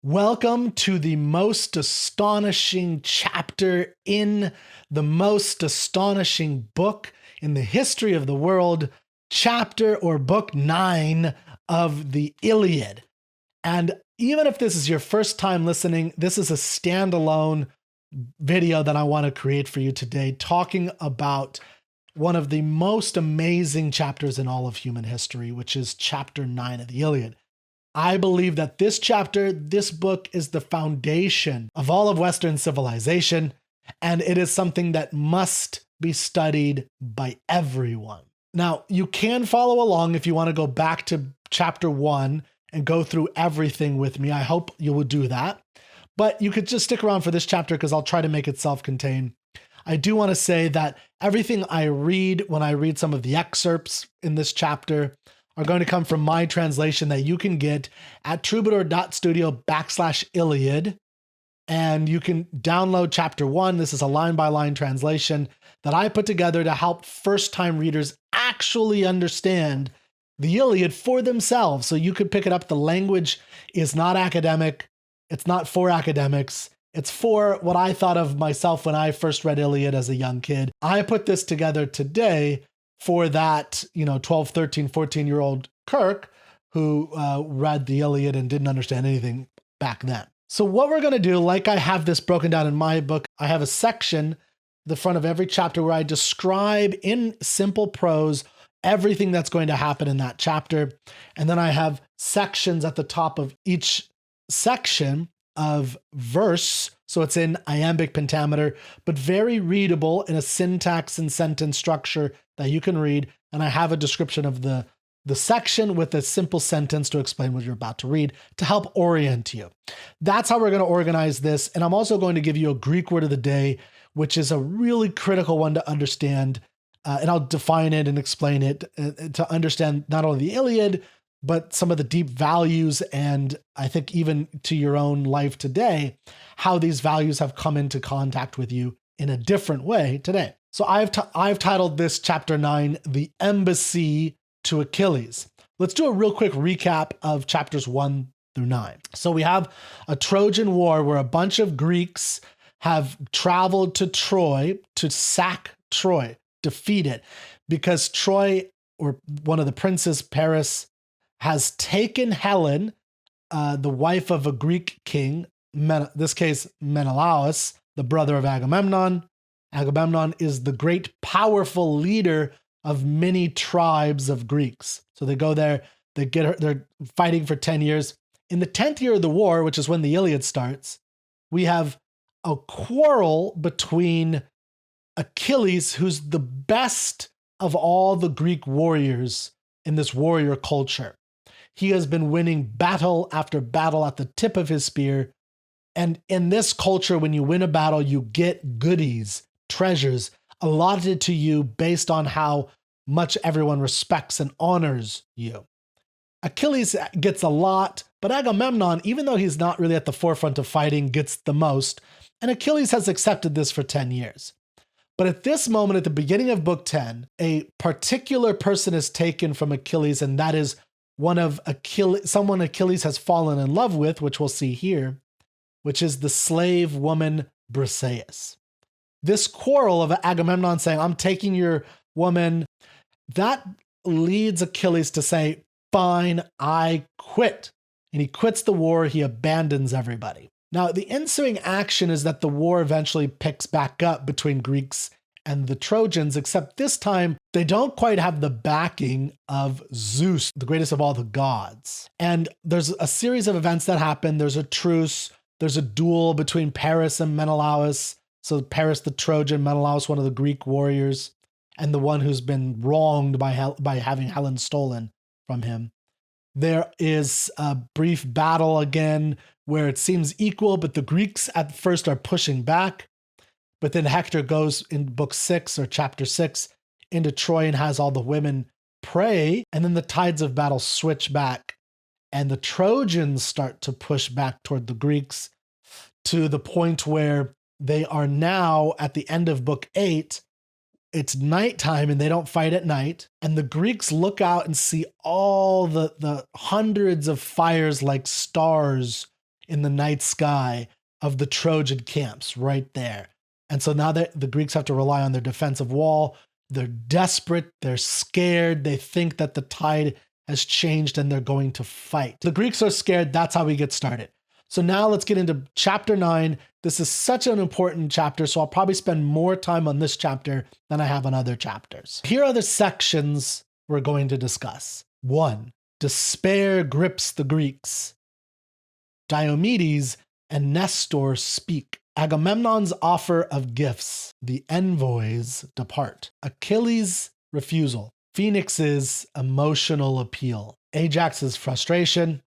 Welcome to the most astonishing chapter in the most astonishing book in the history of the world, chapter or book 9 of the Iliad. And even if this is your first time listening, this is a standalone video that I want to create for you today, talking about one of the most amazing chapters in all of human history, which is chapter 9 of the Iliad. I believe that this chapter, this book, is the foundation of all of Western civilization, and it is something that must be studied by everyone. Now, you can follow along if you want to go back to chapter 1 and go through everything with me. I hope you will do that. But you could just stick around for this chapter because I'll try to make it self-contained. I do want to say that everything I read when I read some of the excerpts in this chapter are going to come from my translation that you can get at troubadour.studio/Iliad. And you can download chapter 1. This is a line-by-line translation that I put together to help first-time readers actually understand the Iliad for themselves. So you could pick it up. The language is not academic. It's not for academics. It's for what I thought of myself when I first read Iliad as a young kid. I put this together today for that, 12, 13, 14-year-old Kirk who read the Iliad and didn't understand anything back then. So what we're going to do, like I have this broken down in my book, I have a section, the front of every chapter, where I describe in simple prose everything that's going to happen in that chapter. And then I have sections at the top of each section of verse. So it's in iambic pentameter, but very readable in a syntax and sentence structure that you can read. And I have a description of the section with a simple sentence to explain what you're about to read to help orient you. That's how we're going to organize this. And I'm also going to give you a Greek word of the day, which is a really critical one to understand. And I'll define it and explain it to understand not only the Iliad, but some of the deep values, and I think even to your own life today, how these values have come into contact with you in a different way today. So I've titled this chapter 9, The Embassy to Achilles. Let's do a real quick recap of chapters 1 through 9. So we have a Trojan War where a bunch of Greeks have traveled to Troy to sack Troy, defeat it, because Troy, or one of the princes, Paris, has taken Helen, the wife of a Greek king, this case Menelaus, the brother of Agamemnon. Agamemnon is the great powerful leader of many tribes of Greeks. So they go there, they get her, they're fighting for 10 years. In the 10th year of the war, which is when the Iliad starts, we have a quarrel between Achilles, who's the best of all the Greek warriors in this warrior culture. He has been winning battle after battle at the tip of his spear. And in this culture, when you win a battle, you get goodies, treasures allotted to you based on how much everyone respects and honors you. Achilles gets a lot, but Agamemnon, even though he's not really at the forefront of fighting, gets the most. And Achilles has accepted this for 10 years. But at this moment, at the beginning of book 10, a particular person is taken from Achilles, and that is someone Achilles has fallen in love with, which we'll see here, which is the slave woman Briseis. This quarrel of Agamemnon saying, I'm taking your woman, that leads Achilles to say, fine, I quit. And he quits the war, he abandons everybody. Now, the ensuing action is that the war eventually picks back up between Greeks and the Trojans, except this time they don't quite have the backing of Zeus, the greatest of all the gods. And there's a series of events that happen. There's a truce. There's a duel between Paris and Menelaus. So Paris, the Trojan, Menelaus, one of the Greek warriors, and the one who's been wronged by having Helen stolen from him. There is a brief battle again where it seems equal, but the Greeks at first are pushing back. But then Hector goes in book 6 or chapter 6 into Troy and has all the women pray. And then the tides of battle switch back and the Trojans start to push back toward the Greeks to the point where they are now at the end of book 8. It's nighttime and they don't fight at night. And the Greeks look out and see all the hundreds of fires like stars in the night sky of the Trojan camps right there. And so now that the Greeks have to rely on their defensive wall, they're desperate, they're scared, they think that the tide has changed and they're going to fight. The Greeks are scared, that's how we get started. So now let's get into chapter 9. This is such an important chapter, so I'll probably spend more time on this chapter than I have on other chapters. Here are the sections we're going to discuss. 1. Despair grips the Greeks. Diomedes and Nestor speak. Agamemnon's offer of gifts. The envoys depart. Achilles' refusal. Phoenix's emotional appeal. Ajax's frustration.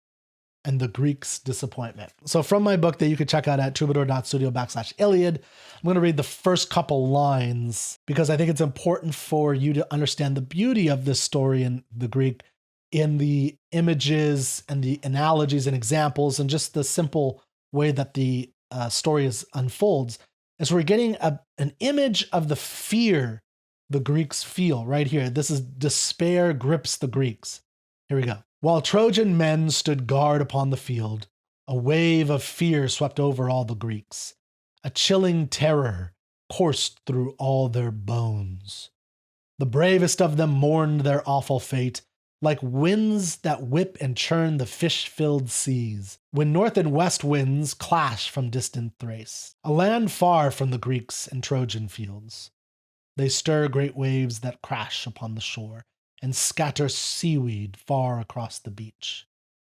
And the Greeks' disappointment. So from my book that you can check out at troubadour.studio/Iliad, I'm going to read the first couple lines because I think it's important for you to understand the beauty of this story in the Greek in the images and the analogies and examples and just the simple way that the story unfolds. As we're getting an image of the fear the Greeks feel right here. This is despair grips the Greeks. Here we go. While Trojan men stood guard upon the field, a wave of fear swept over all the Greeks. A chilling terror coursed through all their bones. The bravest of them mourned their awful fate, like winds that whip and churn the fish-filled seas, when north and west winds clash from distant Thrace, a land far from the Greeks and Trojan fields. They stir great waves that crash upon the shore, and scatter seaweed far across the beach.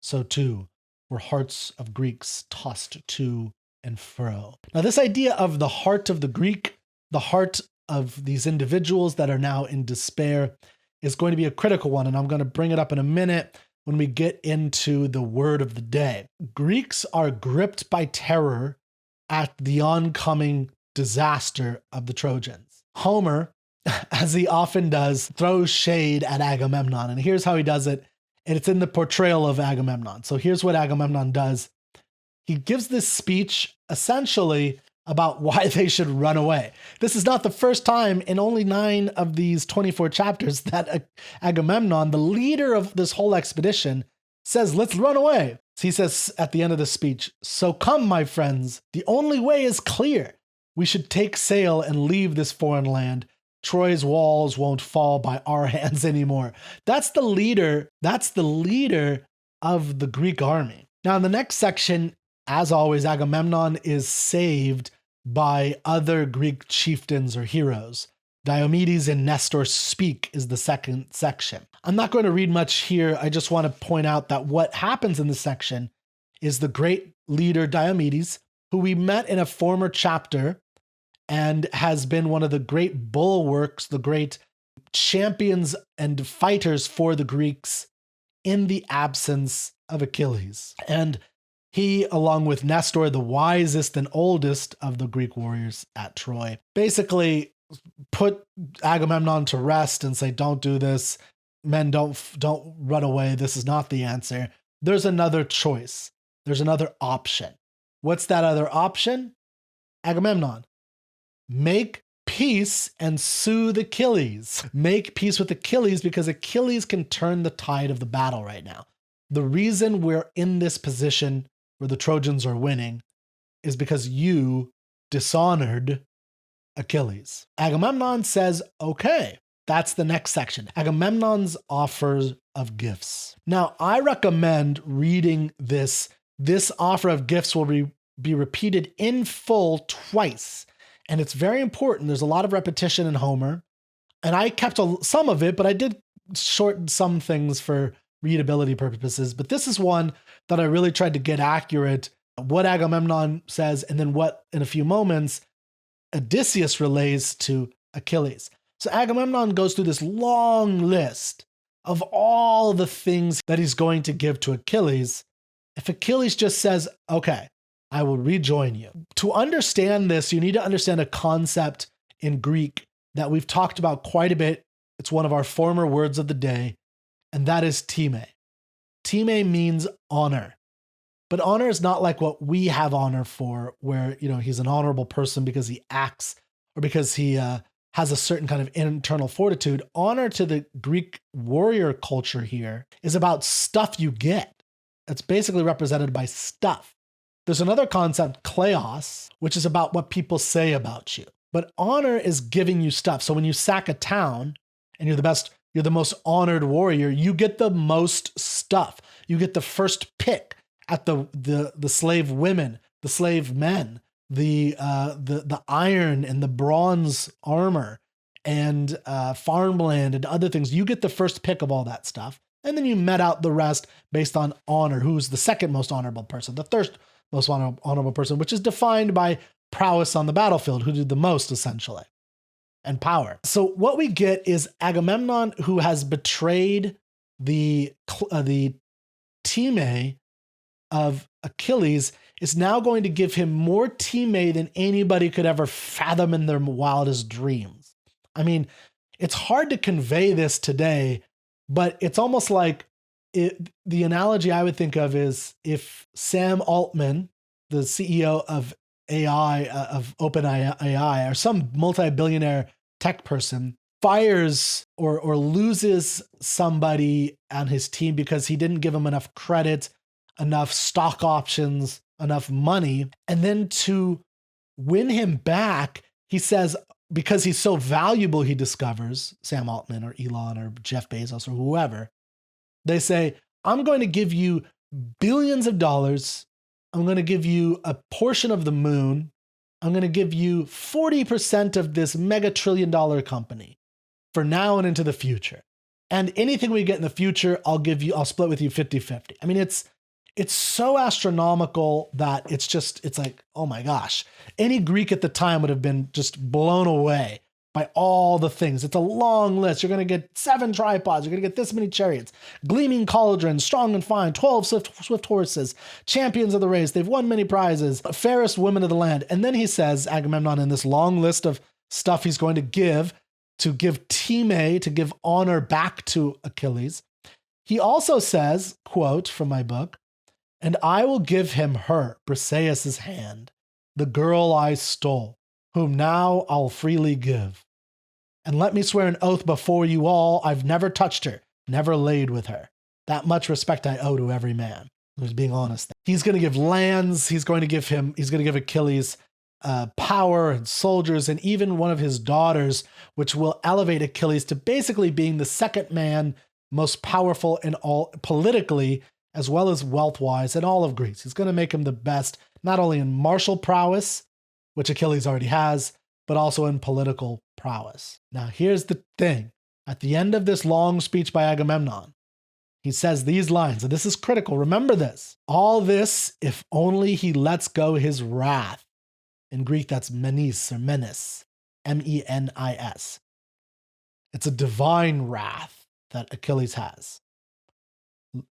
So too were hearts of Greeks tossed to and fro. Now this idea of the heart of the Greek, the heart of these individuals that are now in despair, is going to be a critical one, and I'm going to bring it up in a minute when we get into the word of the day. Greeks are gripped by terror at the oncoming disaster of the Trojans. Homer, as he often does, throws shade at Agamemnon, and here's how he does it, and it's in the portrayal of Agamemnon. So here's what Agamemnon does. He gives this speech essentially about why they should run away. This is not the first time in only 9 of these 24 chapters that Agamemnon, the leader of this whole expedition, says, let's run away. So he says at the end of the speech, so come, my friends, the only way is clear. We should take sail and leave this foreign land. Troy's walls won't fall by our hands anymore. That's the leader of the Greek army. Now in the next section, as always, Agamemnon is saved by other Greek chieftains or heroes. Diomedes and Nestor speak is the second section. I'm not going to read much here. I just want to point out that what happens in this section is the great leader Diomedes, who we met in a former chapter and has been one of the great bulwarks, the great champions and fighters for the Greeks in the absence of Achilles. And he, along with Nestor, the wisest and oldest of the Greek warriors at Troy, basically put Agamemnon to rest and say, don't do this. Men, don't run away. This is not the answer. There's another choice. There's another option. What's that other option? Agamemnon. Make peace and soothe Achilles. Make peace with Achilles because Achilles can turn the tide of the battle right now. The reason we're in this position where the Trojans are winning is because you dishonored Achilles. Agamemnon says, okay, that's the next section. Agamemnon's offers of gifts. Now, I recommend reading this. This offer of gifts will be repeated in full twice. And it's very important. There's a lot of repetition in Homer. And I kept some of it, but I did shorten some things for readability purposes. But this is one that I really tried to get accurate, what Agamemnon says, and then what, in a few moments, Odysseus relays to Achilles. So Agamemnon goes through this long list of all the things that he's going to give to Achilles. If Achilles just says, okay, I will rejoin you. To understand this, you need to understand a concept in Greek that we've talked about quite a bit. It's one of our former words of the day, and that is time. Time means honor. But honor is not like what we have honor for, where, he's an honorable person because he acts or because he has a certain kind of internal fortitude. Honor to the Greek warrior culture here is about stuff you get. It's basically represented by stuff. There's another concept, kleos, which is about what people say about you. But honor is giving you stuff. So when you sack a town and you're the most honored warrior, you get the most stuff. You get the first pick at the slave women, the slave men, the iron and the bronze armor and farmland and other things. You get the first pick of all that stuff. And then you met out the rest based on honor. Who's the second most honorable person, the third most honorable person, which is defined by prowess on the battlefield, who did the most essentially, and power. So what we get is Agamemnon, who has betrayed the teammate of Achilles, is now going to give him more teammate than anybody could ever fathom in their wildest dreams. I mean, it's hard to convey this today, but it's almost like the analogy I would think of is if Sam Altman, the CEO of AI, of OpenAI, or some multi-billionaire tech person, fires or loses somebody on his team because he didn't give him enough credit, enough stock options, enough money. And then to win him back, he says, because he's so valuable, he discovers, Sam Altman or Elon or Jeff Bezos or whoever, they say, I'm going to give you billions of dollars. I'm going to give you a portion of the moon. I'm going to give you 40% of this mega $1 trillion company for now and into the future. And anything we get in the future, I'll split with you 50-50. I mean, it's so astronomical that it's like, oh my gosh. Any Greek at the time would have been just blown away by all the things. It's a long list. You're going to get 7 tripods. You're going to get this many chariots, gleaming cauldrons, strong and fine, 12 swift horses, champions of the race. They've won many prizes, fairest women of the land. And then he says, Agamemnon, in this long list of stuff he's going to give teammate, to give honor back to Achilles. He also says, quote from my book, and I will give him her, Briseis' hand, the girl I stole, whom now I'll freely give. And let me swear an oath before you all, I've never touched her, never laid with her. That much respect I owe to every man who's being honest. He's going to give lands, he's going to give Achilles power and soldiers, and even one of his daughters, which will elevate Achilles to basically being the second man most powerful in all politically, as well as wealth-wise in all of Greece. He's going to make him the best, not only in martial prowess, which Achilles already has, but also in political prowess. Now, here's the thing. At the end of this long speech by Agamemnon, he says these lines, and this is critical. Remember this. All this, if only he lets go his wrath. In Greek, that's menis or menis, M-E-N-I-S. It's a divine wrath that Achilles has.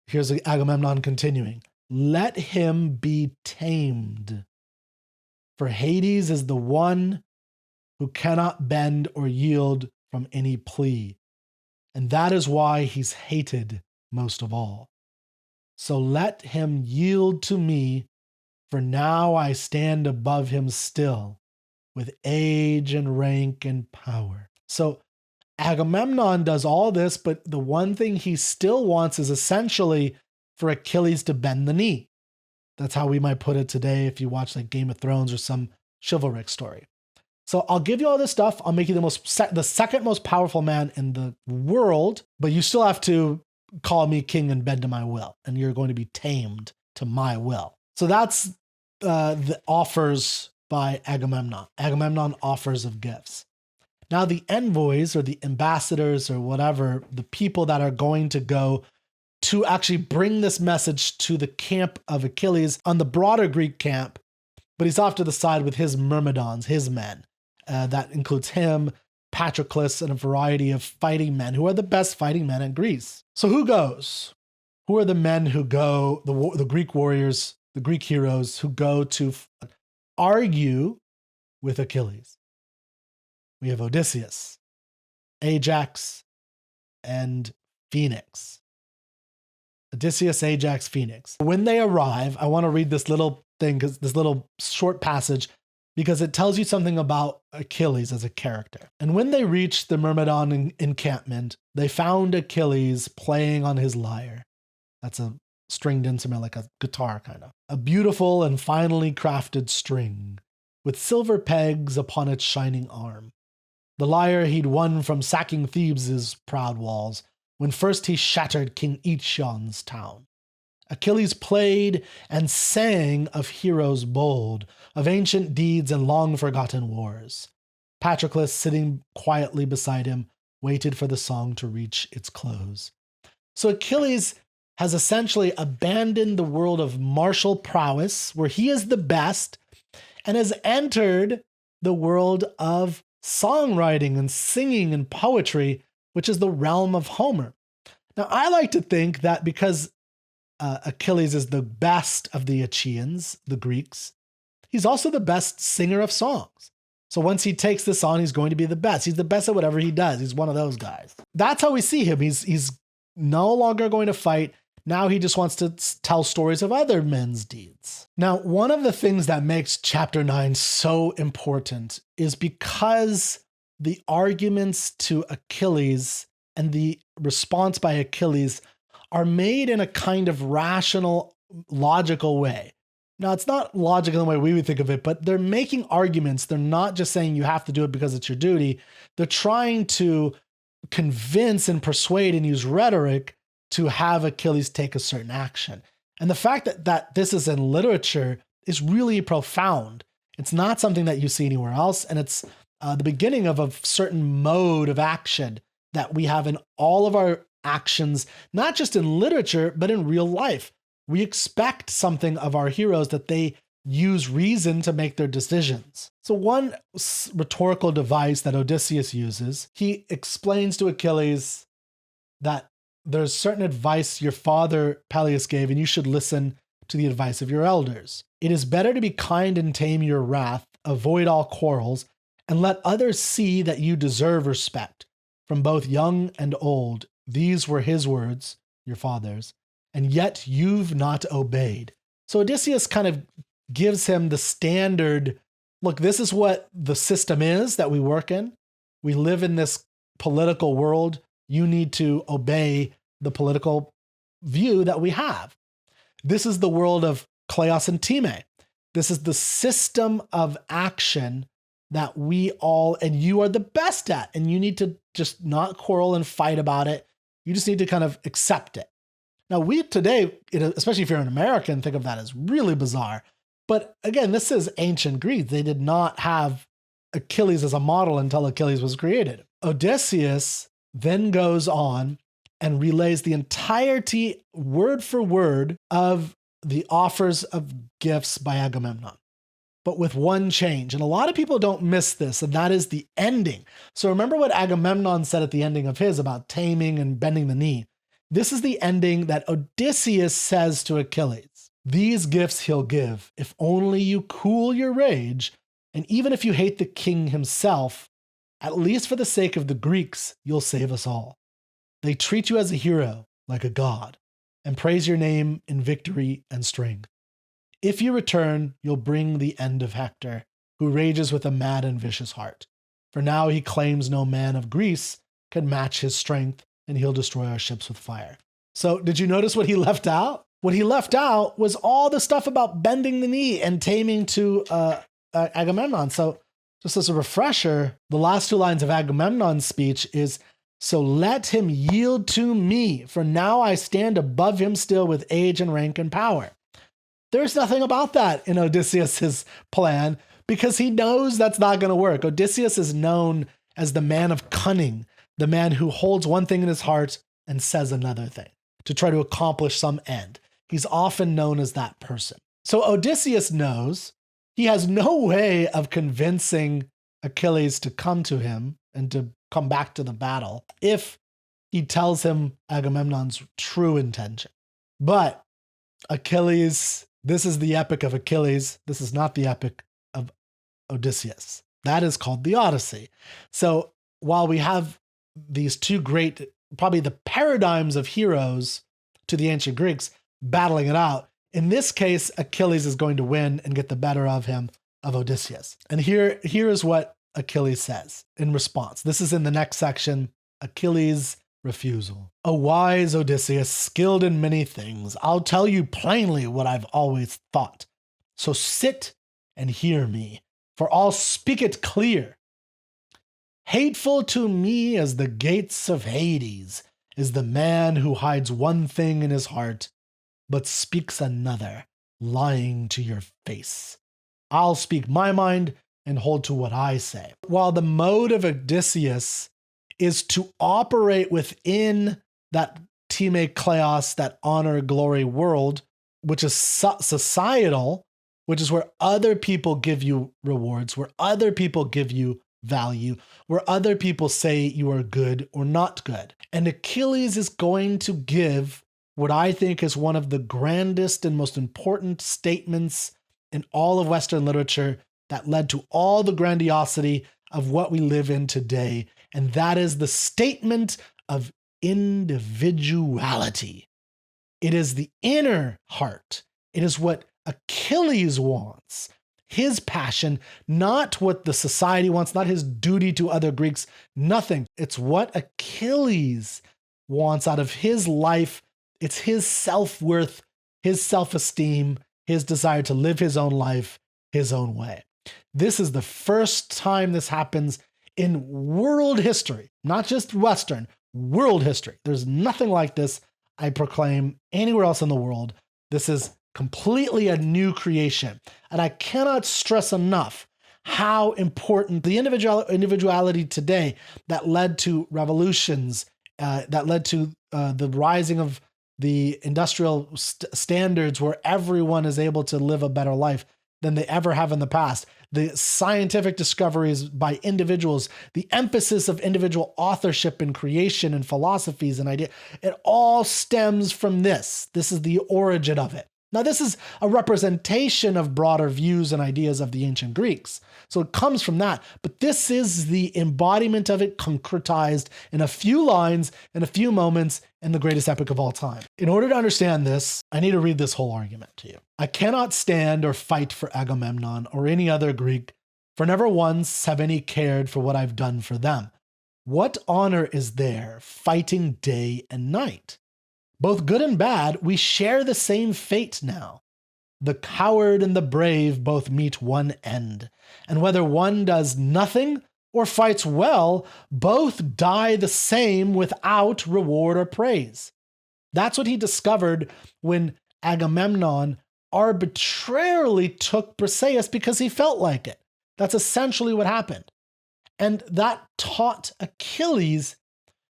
Here's Agamemnon continuing. Let him be tamed. For Hades is the one who cannot bend or yield from any plea. And that is why he's hated most of all. So let him yield to me, for now I stand above him still, with age and rank and power. So Agamemnon does all this, but the one thing he still wants is essentially for Achilles to bend the knee. That's how we might put it today if you watch like Game of Thrones or some chivalric story. So I'll give you all this stuff. I'll make you the second most powerful man in the world, but you still have to call me king and bend to my will, and you're going to be tamed to my will. So that's the offers by Agamemnon. Agamemnon offers of gifts. Now the envoys or the ambassadors or whatever, the people that are going to go to actually bring this message to the camp of Achilles on the broader Greek camp, but he's off to the side with his myrmidons, his men. That includes him, Patroclus, and a variety of fighting men who are the best fighting men in Greece. So who goes? Who are the men who go, the Greek warriors, the Greek heroes who go to argue with Achilles? We have Odysseus, Ajax, and Phoenix. Odysseus, Ajax, Phoenix. When they arrive, I want to read this little thing, this little short passage, because it tells you something about Achilles as a character. And when they reached the Myrmidon encampment, they found Achilles playing on his lyre. That's a stringed instrument, like a guitar kind of. A beautiful and finely crafted string, with silver pegs upon its shining arm. The lyre he'd won from sacking Thebes' proud walls, when first he shattered King Aetion's town. Achilles played and sang of heroes bold, of ancient deeds and long-forgotten wars. Patroclus, sitting quietly beside him, waited for the song to reach its close. So Achilles has essentially abandoned the world of martial prowess, where he is the best, and has entered the world of songwriting and singing and poetry, which is the realm of Homer. Now, I like to think that because Achilles is the best of the Achaeans, the Greeks, he's also the best singer of songs. So once he takes this on, he's going to be the best. He's the best at whatever he does. He's one of those guys. That's how we see him. He's no longer going to fight. Now he just wants to tell stories of other men's deeds. Now, one of the things that makes chapter 9 so important is because the arguments to Achilles and the response by Achilles are made in a kind of rational, logical way. Now, it's not logical in the way we would think of it, but they're making arguments. They're not just saying you have to do it because it's your duty. They're trying to convince and persuade and use rhetoric to have Achilles take a certain action. And the fact that this is in literature is really profound. It's not something that you see anywhere else. And it's the beginning of a certain mode of action that we have in all of our actions, not just in literature, but in real life. We expect something of our heroes, that they use reason to make their decisions. So one rhetorical device that Odysseus uses, he explains to Achilles that there's certain advice your father Peleus gave, and you should listen to the advice of your elders. It is better to be kind and tame your wrath, avoid all quarrels, and let others see that you deserve respect from both young and old. These were his words, your father's, and yet you've not obeyed. So Odysseus kind of gives him the standard, look, this is what the system is that we work in. We live in this political world. You need to obey the political view that we have. This is the world of kleos and time. This is the system of action that we all, and you are the best at, and you need to just not quarrel and fight about it. You just need to kind of accept it. Now, we today, especially if you're an American, think of that as really bizarre. But again, this is ancient Greece. They did not have Achilles as a model until Achilles was created. Odysseus then goes on and relays the entirety, word for word, of the offers of gifts by Agamemnon, but with one change. And a lot of people don't miss this, and that is the ending. So remember what Agamemnon said at the ending of his about taming and bending the knee. This is the ending that Odysseus says to Achilles. These gifts he'll give if only you cool your rage, and even if you hate the king himself, at least for the sake of the Greeks, you'll save us all. They treat you as a hero, like a god, and praise your name in victory and strength. If you return, you'll bring the end of Hector, who rages with a mad and vicious heart. For now he claims no man of Greece can match his strength, and he'll destroy our ships with fire. So did you notice what he left out? What he left out was all the stuff about bending the knee and taming to Agamemnon. So just as a refresher, the last two lines of Agamemnon's speech is, so let him yield to me, for now I stand above him still with age and rank and power. There's nothing about that in Odysseus's plan, because he knows that's not going to work. Odysseus is known as the man of cunning, the man who holds one thing in his heart and says another thing to try to accomplish some end. He's often known as that person. So Odysseus knows he has no way of convincing Achilles to come to him and to come back to the battle if he tells him Agamemnon's true intention. But Achilles, this is the epic of Achilles. This is not the epic of Odysseus. That is called the Odyssey. So while we have these two great, probably the paradigms of heroes to the ancient Greeks battling it out, in this case, Achilles is going to win and get the better of him, of Odysseus. And here is what Achilles says in response. This is in the next section. Achilles Refusal. O wise Odysseus, skilled in many things, I'll tell you plainly what I've always thought. So sit and hear me, for I'll speak it clear. Hateful to me as the gates of Hades is the man who hides one thing in his heart, but speaks another, lying to your face. I'll speak my mind and hold to what I say. While the mode of Odysseus is to operate within that time kleos, that honor, glory world, which is societal, which is where other people give you rewards, where other people give you value, where other people say you are good or not good. And Achilles is going to give what I think is one of the grandest and most important statements in all of Western literature that led to all the grandiosity of what we live in today. And that is the statement of individuality. It is the inner heart. It is what Achilles wants. His passion, not what the society wants, not his duty to other Greeks, nothing. It's what Achilles wants out of his life. It's his self-worth, his self-esteem, his desire to live his own life, his own way. This is the first time this happens in world history, not just Western, world history. There's nothing like this, I proclaim, anywhere else in the world. This is completely a new creation. And I cannot stress enough how important the individuality today that led to revolutions, that led to the rising of the industrial standards where everyone is able to live a better life than they ever have in the past. The scientific discoveries by individuals, the emphasis of individual authorship and creation and philosophies and ideas, it all stems from this. This is the origin of it. Now, this is a representation of broader views and ideas of the ancient Greeks. So it comes from that. But this is the embodiment of it concretized in a few lines, in a few moments, in the greatest epic of all time. In order to understand this, I need to read this whole argument to you. I cannot stand or fight for Agamemnon or any other Greek, for never once have any cared for what I've done for them. What honor is there fighting day and night? Both good and bad, we share the same fate now. The coward and the brave both meet one end, and whether one does nothing or fights well, both die the same without reward or praise. That's what he discovered when Agamemnon arbitrarily took Briseis because he felt like it. That's essentially what happened. And that taught Achilles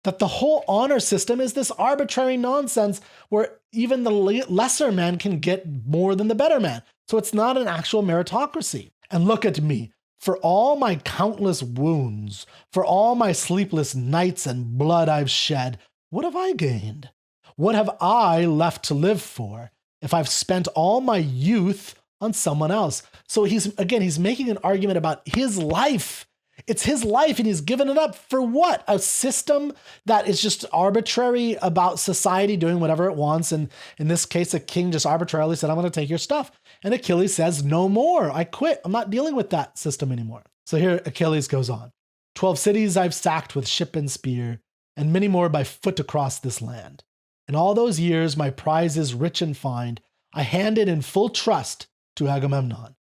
that the whole honor system is this arbitrary nonsense where even the lesser man can get more than the better man. So it's not an actual meritocracy. And look at me. For all my countless wounds, for all my sleepless nights and blood I've shed, what have I gained? What have I left to live for if I've spent all my youth on someone else? So he's making an argument about his life. It's his life and he's given it up for what? A system that is just arbitrary about society doing whatever it wants. And in this case, a king just arbitrarily said, I'm going to take your stuff. And Achilles says, no more. I quit. I'm not dealing with that system anymore. So here Achilles goes on. 12 cities I've sacked with ship and spear, and many more by foot across this land. In all those years, my prizes rich and fine, I handed in full trust to Agamemnon,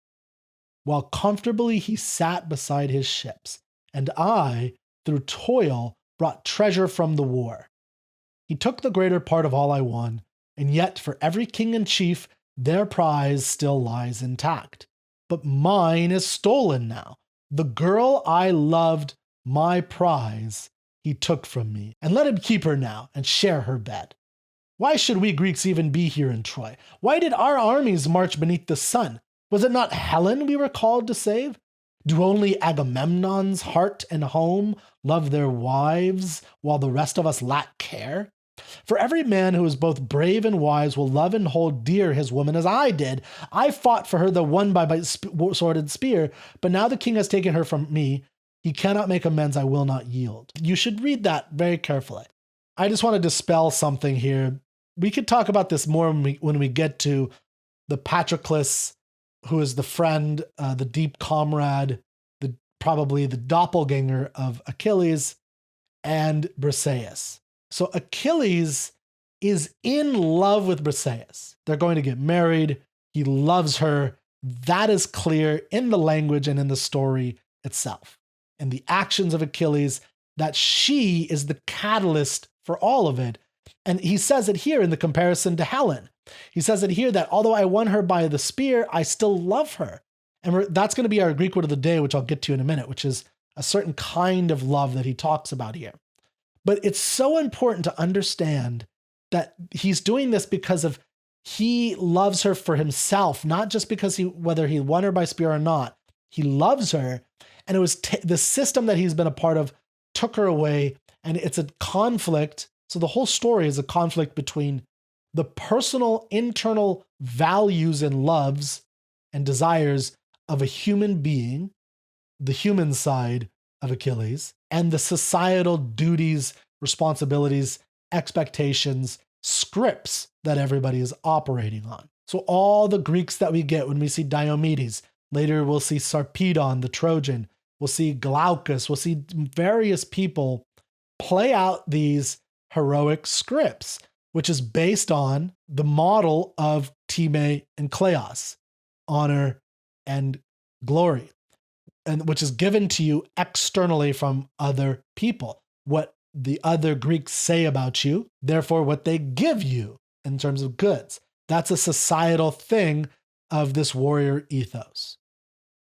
while comfortably he sat beside his ships, and I, through toil, brought treasure from the war. He took the greater part of all I won, and yet for every king and chief, their prize still lies intact. But mine is stolen now. The girl I loved, my prize, he took from me, and let him keep her now and share her bed. Why should we Greeks even be here in Troy? Why did our armies march beneath the sun? Was it not Helen we were called to save? Do only Agamemnon's heart and home love their wives, while the rest of us lack care? For every man who is both brave and wise will love and hold dear his woman as I did. I fought for her, the one by my sword and spear, but now the king has taken her from me. He cannot make amends I will not yield. You should read that very carefully. I just want to dispel something here. We could talk about this more when we get to the Patroclus, who is the friend, the deep comrade, probably the doppelganger of Achilles, and Briseis. So Achilles is in love with Briseis. They're going to get married. He loves her. That is clear in the language and in the story itself. And the actions of Achilles, that she is the catalyst for all of it. And he says it here in the comparison to Helen. He says it here that although I won her by the spear, I still love her. And that's going to be our Greek word of the day, which I'll get to in a minute, which is a certain kind of love that he talks about here. But it's so important to understand that he's doing this because of he loves her for himself, not just because whether he won her by spear or not. He loves her, and it was the system that he's been a part of took her away, and it's a conflict. So the whole story is a conflict between the personal internal values and loves and desires of a human being, the human side of Achilles, and the societal duties, responsibilities, expectations, scripts that everybody is operating on. So all the Greeks that we get when we see Diomedes, later we'll see Sarpedon, the Trojan, we'll see Glaucus, we'll see various people play out these heroic scripts, which is based on the model of Time and Kleos, honor and glory, and which is given to you externally from other people. What the other Greeks say about you, therefore what they give you in terms of goods. That's a societal thing of this warrior ethos.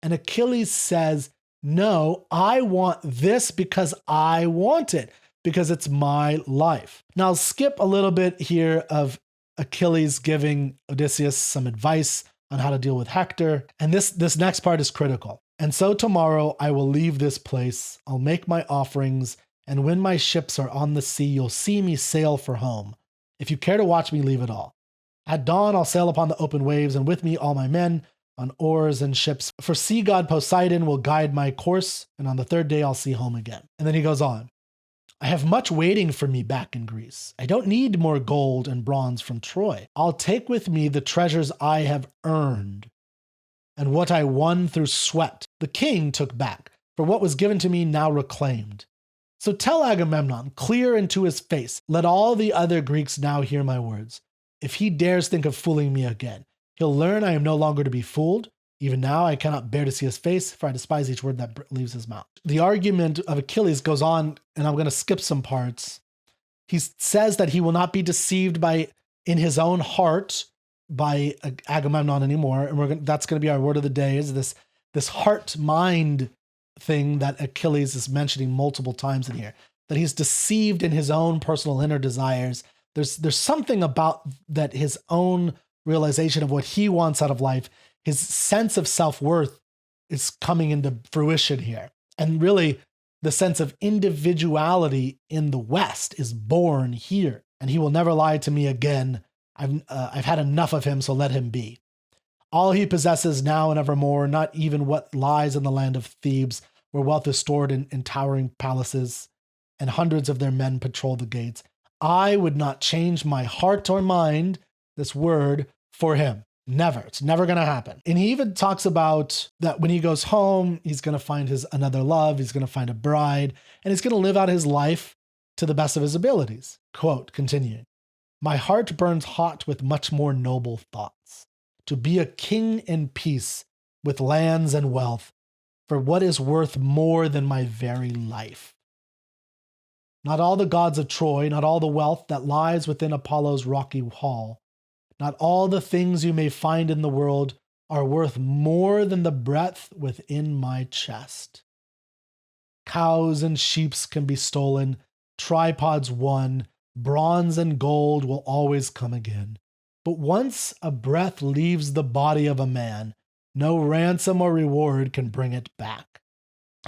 And Achilles says, no, I want this because I want it, because it's my life. Now I'll skip a little bit here of Achilles giving Odysseus some advice on how to deal with Hector. And this next part is critical. And so tomorrow I will leave this place. I'll make my offerings. And when my ships are on the sea, you'll see me sail for home. If you care to watch me, leave it all. At dawn, I'll sail upon the open waves, and with me all my men on oars and ships. For sea god Poseidon will guide my course, and on the third day I'll see home again. And then he goes on. I have much waiting for me back in Greece. I don't need more gold and bronze from Troy. I'll take with me the treasures I have earned and what I won through sweat. The king took back, for what was given to me now reclaimed. So tell Agamemnon, clear into his face, let all the other Greeks now hear my words. If he dares think of fooling me again, he'll learn I am no longer to be fooled. Even now I cannot bear to see his face, for I despise each word that leaves his mouth. The argument of Achilles goes on, and I'm going to skip some parts. He says that he will not be deceived in his own heart by Agamemnon anymore, and that's going to be our word of the day, is this heart-mind thing that Achilles is mentioning multiple times in here, that he's deceived in his own personal inner desires. There's something about that, his own realization of what he wants out of life, his sense of self-worth is coming into fruition here. And really, the sense of individuality in the West is born here. And he will never lie to me again. I've had enough of him, so let him be. All he possesses now and evermore, not even what lies in the land of Thebes, where wealth is stored in towering palaces, and hundreds of their men patrol the gates. I would not change my heart or mind, this word, for him. Never. It's never going to happen. And he even talks about that when he goes home, he's going to find another love, he's going to find a bride, and he's going to live out his life to the best of his abilities. Quote, continuing, my heart burns hot with much more noble thoughts, to be a king in peace with lands and wealth, for what is worth more than my very life. Not all the gods of Troy, not all the wealth that lies within Apollo's rocky hall, not all the things you may find in the world are worth more than the breadth within my chest. Cows and sheep can be stolen, tripods won, bronze and gold will always come again. But once a breath leaves the body of a man, no ransom or reward can bring it back.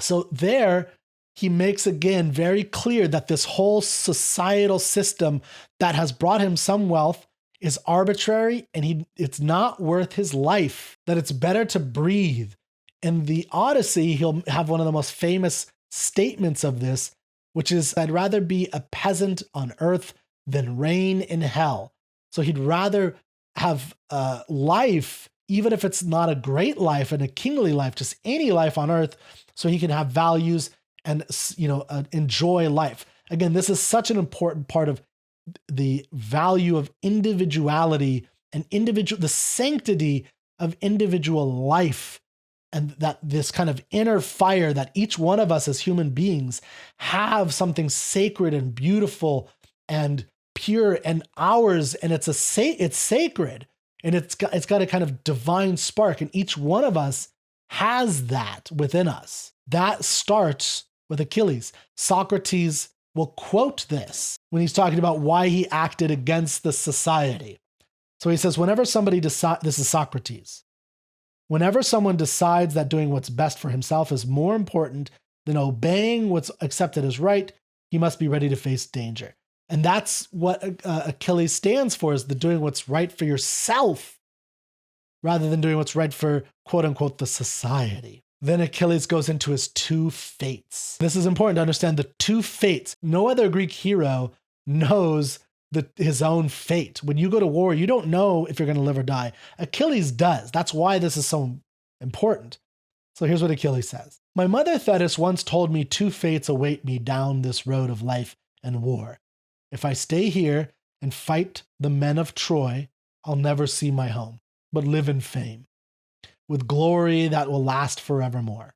So there, he makes again very clear that this whole societal system that has brought him some wealth is arbitrary, and it's not worth his life, that it's better to breathe. In the Odyssey, he'll have one of the most famous statements of this, which is, I'd rather be a peasant on earth than reign in hell. So he'd rather have life, even if it's not a great life and a kingly life, just any life on earth, so he can have values and enjoy life. Again, this is such an important part of the value of individuality and the sanctity of individual life, and that this kind of inner fire that each one of us as human beings have something sacred and beautiful and pure and ours, and it's sacred, and it's got a kind of divine spark, and each one of us has that within us. That starts with Achilles. Socrates will quote this when he's talking about why he acted against the society. So he says, whenever somebody decides, this is Socrates, whenever someone decides that doing what's best for himself is more important than obeying what's accepted as right, he must be ready to face danger. And that's what Achilles stands for, is the doing what's right for yourself rather than doing what's right for, quote unquote, the society. Then Achilles goes into his two fates. This is important to understand, the two fates. No other Greek hero knows his own fate. When you go to war, you don't know if you're going to live or die. Achilles does. That's why this is so important. So here's what Achilles says. My mother Thetis once told me two fates await me down this road of life and war. If I stay here and fight the men of Troy, I'll never see my home, but live in fame, with glory that will last forevermore.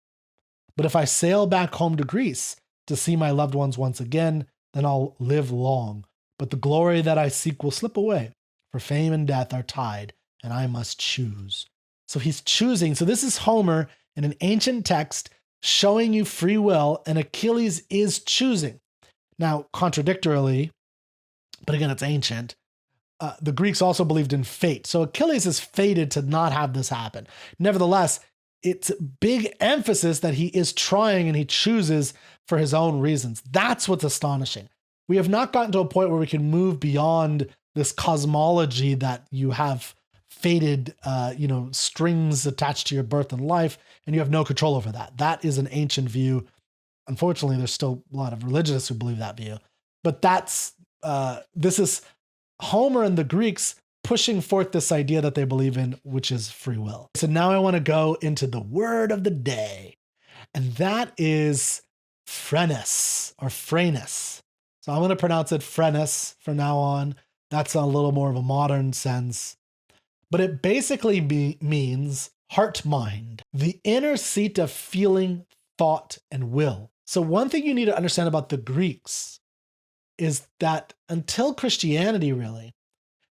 But if I sail back home to Greece to see my loved ones once again, then I'll live long. But the glory that I seek will slip away, for fame and death are tied, and I must choose. So he's choosing. So this is Homer in an ancient text showing you free will, and Achilles is choosing. Now, contradictorily, but again, it's ancient, the Greeks also believed in fate. So Achilles is fated to not have this happen. Nevertheless, it's big emphasis that he is trying and he chooses for his own reasons. That's what's astonishing. We have not gotten to a point where we can move beyond this cosmology that you have fated, strings attached to your birth and life, and you have no control over that. That is an ancient view. Unfortunately, there's still a lot of religionists who believe that view. But this is Homer and the Greeks pushing forth this idea that they believe in, which is free will. So now I want to go into the word of the day, and that is Phrenes or Phrenes. So I'm going to pronounce it Phrenes from now on. That's a little more of a modern sense. But it basically means heart-mind, the inner seat of feeling, thought, and will. So one thing you need to understand about the Greeks is that until Christianity, really,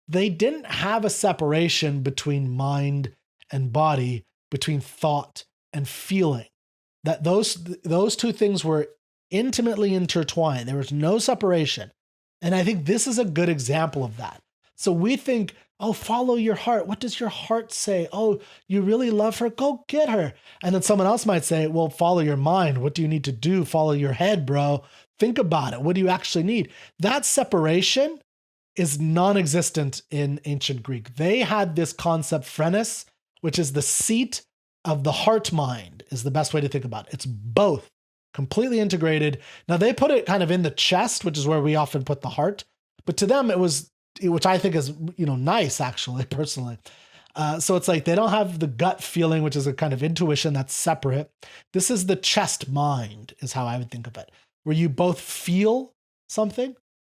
they didn't have a separation between mind and body, between thought and feeling. That those two things were intimately intertwined. There was no separation. And I think this is a good example of that. So we think, oh, follow your heart. What does your heart say? Oh, you really love her? Go get her. And then someone else might say, well, follow your mind. What do you need to do? Follow your head, bro. Think about it. What do you actually need? That separation is non-existent in ancient Greek. They had this concept, phrenes, which is the seat of the heart-mind, is the best way to think about it. It's both. Completely integrated. Now they put it kind of in the chest, which is where we often put the heart, but to them it was, which I think is, nice actually, personally. So it's like they don't have the gut feeling, which is a kind of intuition that's separate. This is the chest mind, is how I would think of it, where you both feel something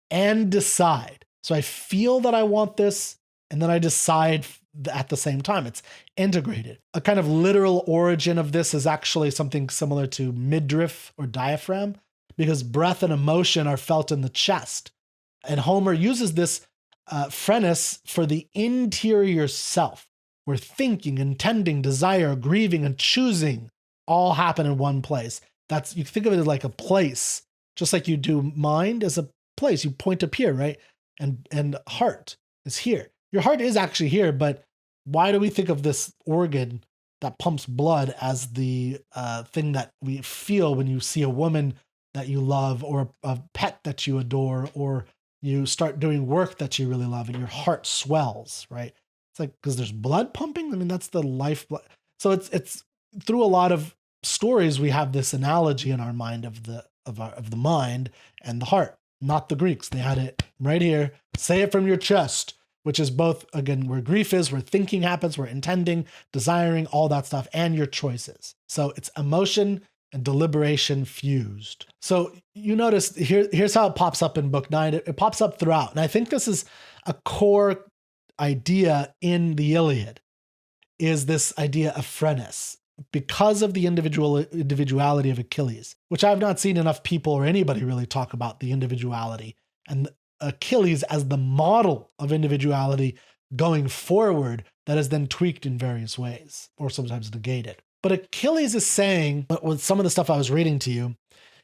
and decide. So I feel that I want this, and then I decide at the same time. It's integrated. A kind of literal origin of this is actually something similar to midriff or diaphragm, because breath and emotion are felt in the chest. And Homer uses this phrenes for the interior self, where thinking, intending, desire, grieving, and choosing all happen in one place. You think of it as like a place, just like you do mind as a place. You point up here, right? And heart is here. Your heart is actually here, but why do we think of this organ that pumps blood as the thing that we feel when you see a woman that you love, or a pet that you adore, or you start doing work that you really love and your heart swells, right? It's like, because there's blood pumping. I mean, that's the lifeblood. So it's through a lot of stories, we have this analogy in our mind of the mind and the heart, not the Greeks. They had it right here. Say it from your chest, which is both, again, where grief is, where thinking happens, where intending, desiring, all that stuff, and your choices. So it's emotion and deliberation fused. So you notice here's how it pops up in book 9. It pops up throughout. And I think this is a core idea in the Iliad, is this idea of Phrenes. Because of the individuality of Achilles, which I've not seen enough people or anybody really talk about the individuality and Achilles as the model of individuality going forward that is then tweaked in various ways or sometimes negated. But Achilles is saying, with some of the stuff I was reading to you,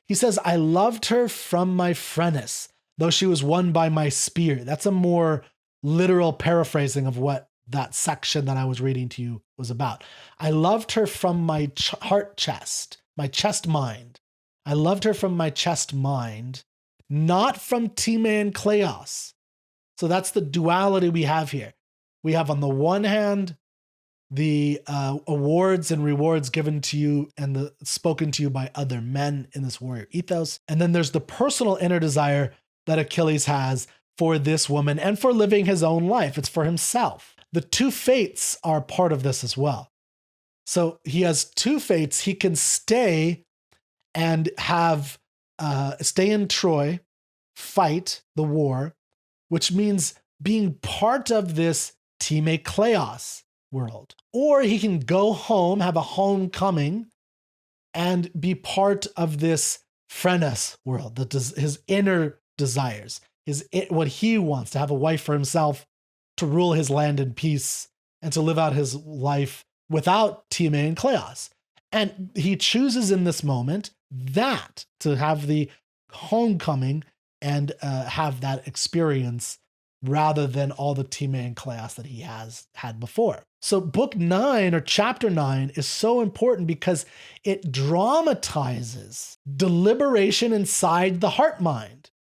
he says, I loved her from my Phrenes, though she was won by my spear. That's a more literal paraphrasing of what that section that I was reading to you was about. I loved her from my heart chest, my chest mind. I loved her from my chest mind, not from Time and Kleos. So that's the duality we have here. We have on the one hand, the awards and rewards given to you and spoken to you by other men in this warrior ethos. And then there's the personal inner desire that Achilles has for this woman and for living his own life. It's for himself. The two fates are part of this as well. So he has two fates. He can stay and stay in Troy, fight the war, which means being part of this Time Kleos world. Or he can go home, have a homecoming, and be part of this Phrenes world, his inner desires, what he wants, to have a wife for himself, to rule his land in peace, and to live out his life without Time and Kleos. And he chooses in this moment that, to have the homecoming and have that experience rather than all the Time and Kleos that he has had before. So book 9 or chapter 9 is so important because it dramatizes deliberation inside the heart mind.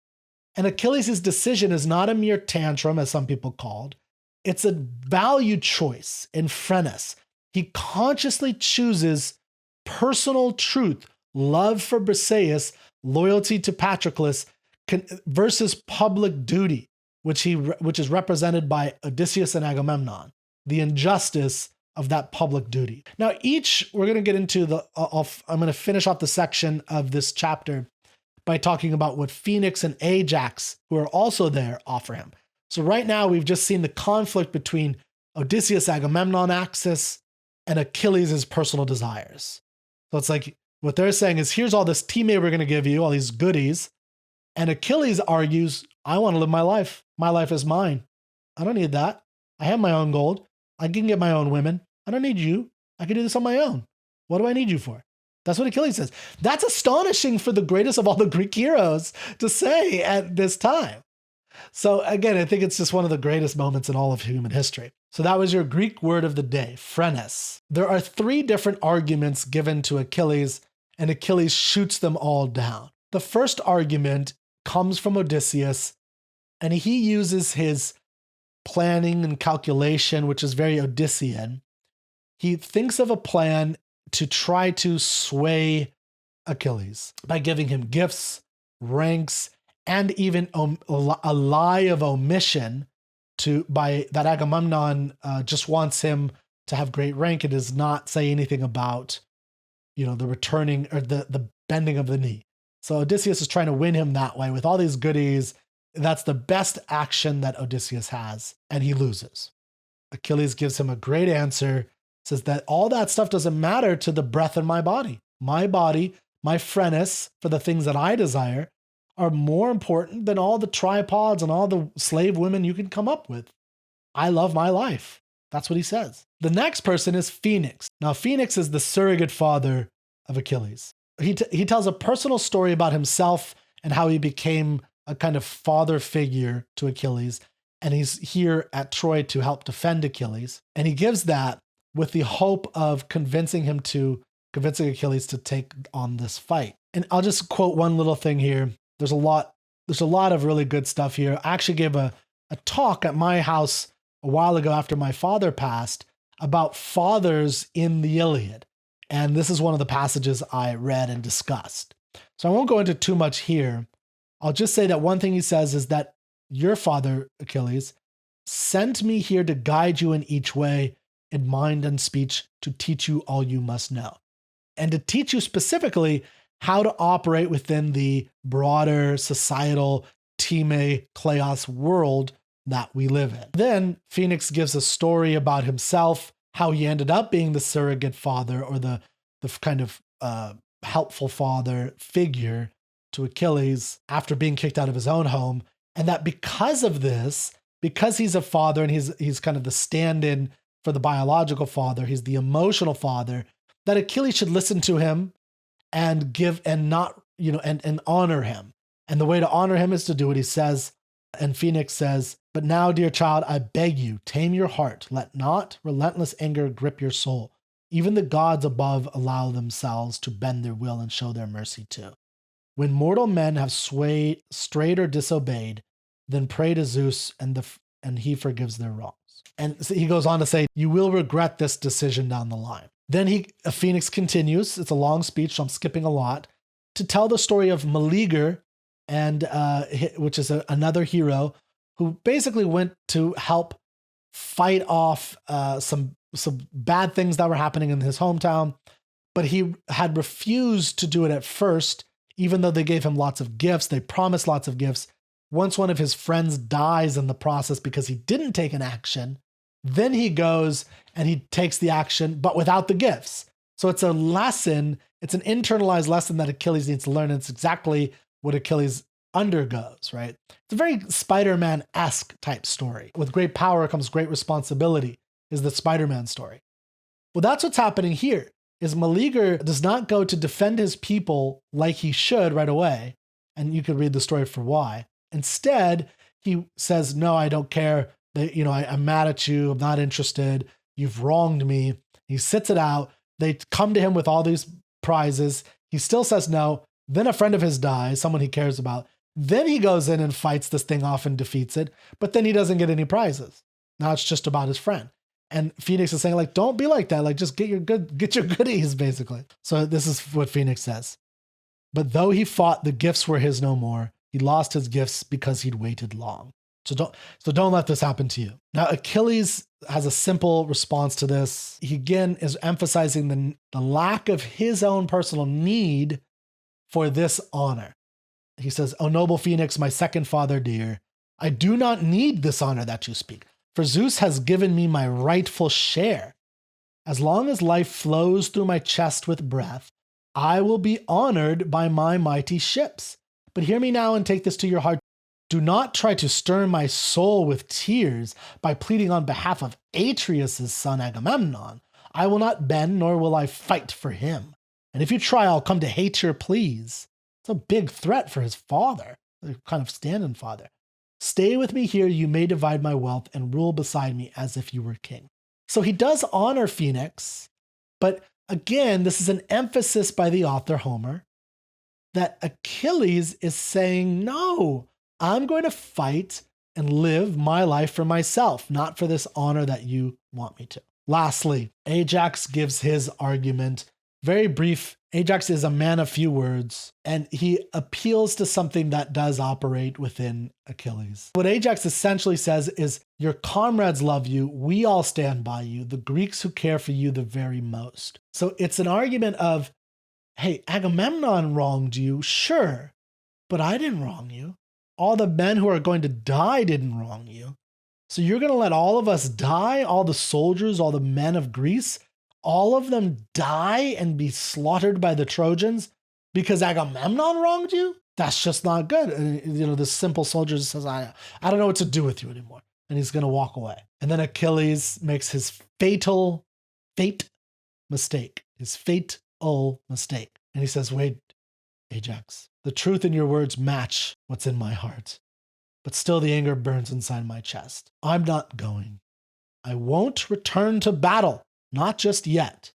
And Achilles' decision is not a mere tantrum, as some people called. It's a value choice in Phrenes. He consciously chooses personal truth, love for Briseis, loyalty to Patroclus, versus public duty, which is represented by Odysseus and Agamemnon, the injustice of that public duty. Now, we're going to get into I'm going to finish off the section of this chapter by talking about what Phoenix and Ajax, who are also there, offer him. So right now, we've just seen the conflict between Odysseus-Agamemnon axis and Achilles' personal desires. So it's like, what they're saying is, here's all this teammate we're going to give you, all these goodies. And Achilles argues, I want to live my life. My life is mine. I don't need that. I have my own gold. I can get my own women. I don't need you. I can do this on my own. What do I need you for? That's what Achilles says. That's astonishing for the greatest of all the Greek heroes to say at this time. So again, I think it's just one of the greatest moments in all of human history. So that was your Greek word of the day, Phrenes. There are 3 different arguments given to Achilles, and Achilles shoots them all down. The first argument comes from Odysseus, and he uses his planning and calculation, which is very Odyssean. He thinks of a plan to try to sway Achilles by giving him gifts, ranks, and even a lie of omission that Agamemnon just wants him to have great rank and does not say anything about, the returning or the bending of the knee. So Odysseus is trying to win him that way with all these goodies. That's the best action that Odysseus has, and he loses. Achilles gives him a great answer, says that all that stuff doesn't matter to the breath in my body. My body, my Phrenes, for the things that I desire, are more important than all the tripods and all the slave women you can come up with. I love my life. That's what he says. The next person is Phoenix. Now, Phoenix is the surrogate father of Achilles. He tells a personal story about himself and how he became a kind of father figure to Achilles. And he's here at Troy to help defend Achilles. And he gives that with the hope of convincing Achilles to take on this fight. And I'll just quote one little thing here. There's a lot of really good stuff here. I actually gave a talk at my house a while ago after my father passed about fathers in the Iliad. And this is one of the passages I read and discussed. So I won't go into too much here. I'll just say that one thing he says is that your father, Achilles, sent me here to guide you in each way, in mind and speech, to teach you all you must know. and to teach you specifically how to operate within the broader societal time kleos world that we live in. Then Phoenix gives a story about himself, how he ended up being the surrogate father or the kind of helpful father figure to Achilles after being kicked out of his own home. And that because of this, because he's a father and he's kind of the stand-in for the biological father, he's the emotional father, that Achilles should listen to him and give and not, and honor him. And the way to honor him is to do what he says. And Phoenix says, "But now, dear child, I beg you, tame your heart. Let not relentless anger grip your soul. Even the gods above allow themselves to bend their will and show their mercy too. When mortal men have strayed or disobeyed, then pray to Zeus and he forgives their wrongs." And so he goes on to say, "You will regret this decision down the line." Then Phoenix continues, it's a long speech, so I'm skipping a lot, to tell the story of Meleager, and which is another hero who basically went to help fight off some bad things that were happening in his hometown, but he had refused to do it at first, even though they gave him lots of gifts. They promised lots of gifts. Once one of his friends dies in the process because he didn't take an action, then he goes and he takes the action, but without the gifts. So it's a lesson, it's an internalized lesson that Achilles needs to learn. And it's exactly what Achilles undergoes, right? It's a very Spider-Man-esque type story. With great power comes great responsibility, is the Spider-Man story. Well, that's what's happening here, is Meleager does not go to defend his people like he should right away. And you could read the story for why. Instead, he says, "No, I don't care. I'm mad at you. I'm not interested. You've wronged me." He sits it out. They come to him with all these prizes. He still says no. Then a friend of his dies, someone he cares about. Then he goes in and fights this thing off and defeats it. But then he doesn't get any prizes. Now it's just about his friend. And Phoenix is saying, like, don't be like that. Like, just get your goodies, basically. So this is what Phoenix says. "But though he fought, the gifts were his no more. He lost his gifts because he'd waited long." So don't let this happen to you. Now, Achilles has a simple response to this. He again is emphasizing the lack of his own personal need for this honor. He says, "O noble Phoenix, my second father dear, I do not need this honor that you speak, for Zeus has given me my rightful share. As long as life flows through my chest with breath, I will be honored by my mighty ships. But hear me now and take this to your heart. Do not try to stir my soul with tears by pleading on behalf of Atreus' son Agamemnon. I will not bend, nor will I fight for him. And if you try, I'll come to hate your pleas." It's a big threat for his father, a kind of stand-in father. "Stay with me here, you may divide my wealth and rule beside me as if you were king." So he does honor Phoenix, but again, this is an emphasis by the author Homer that Achilles is saying, no, I'm going to fight and live my life for myself, not for this honor that you want me to. Lastly, Ajax gives his argument. Very brief. Ajax is a man of few words, and he appeals to something that does operate within Achilles. What Ajax essentially says is, your comrades love you, we all stand by you, the Greeks who care for you the very most. So it's an argument of, hey, Agamemnon wronged you, sure, but I didn't wrong you. All the men who are going to die didn't wrong you. So you're going to let all of us die, all the soldiers, all the men of Greece, all of them die and be slaughtered by the Trojans because Agamemnon wronged you? That's just not good. And, this simple soldier says, I don't know what to do with you anymore. And he's going to walk away. And then Achilles makes his fatal mistake. And he says, wait, Ajax, the truth in your words match what's in my heart. But still the anger burns inside my chest. I'm not going. I won't return to battle. Not just yet.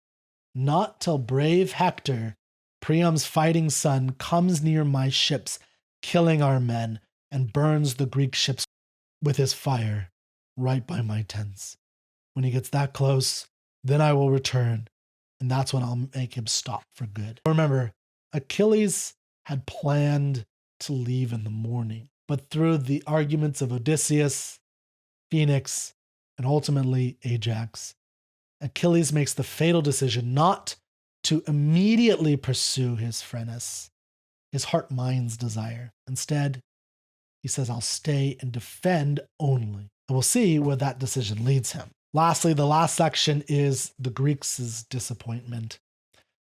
Not till brave Hector, Priam's fighting son, comes near my ships, killing our men, and burns the Greek ships with his fire right by my tents. When he gets that close, then I will return, and that's when I'll make him stop for good. Remember, Achilles had planned to leave in the morning, but through the arguments of Odysseus, Phoenix, and ultimately Ajax, Achilles makes the fatal decision not to immediately pursue his Phrenes, his heart-mind's desire. Instead, he says, I'll stay and defend only. And we'll see where that decision leads him. Lastly, the last section is the Greeks' disappointment.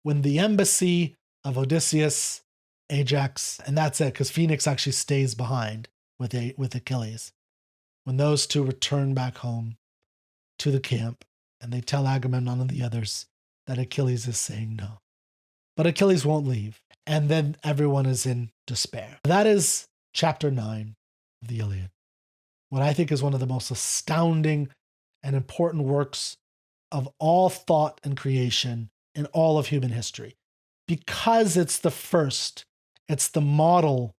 When the embassy of Odysseus, Ajax, and that's it, because Phoenix actually stays behind with Achilles. When those two return back home to the camp, and they tell Agamemnon and the others that Achilles is saying no. But Achilles won't leave, and then everyone is in despair. That is chapter 9 of the Iliad. What I think is one of the most astounding and important works of all thought and creation in all of human history. Because it's the first, it's the model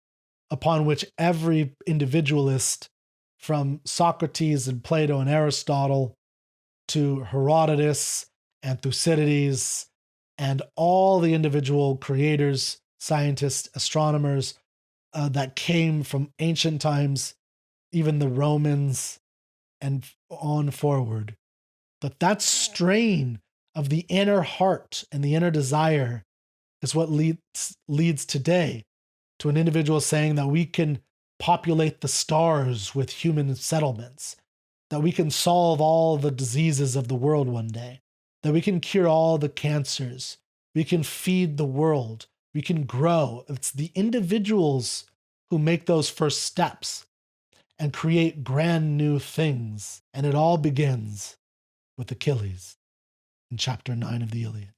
upon which every individualist, from Socrates and Plato and Aristotle to Herodotus and Thucydides and all the individual creators, scientists, astronomers that came from ancient times, even the Romans and on forward, that strain of the inner heart and the inner desire is what leads today to an individual saying that we can populate the stars with human settlements, that we can solve all the diseases of the world one day, that we can cure all the cancers, we can feed the world, we can grow. It's the individuals who make those first steps and create brand new things. And it all begins with Achilles in chapter 9 of the Iliad.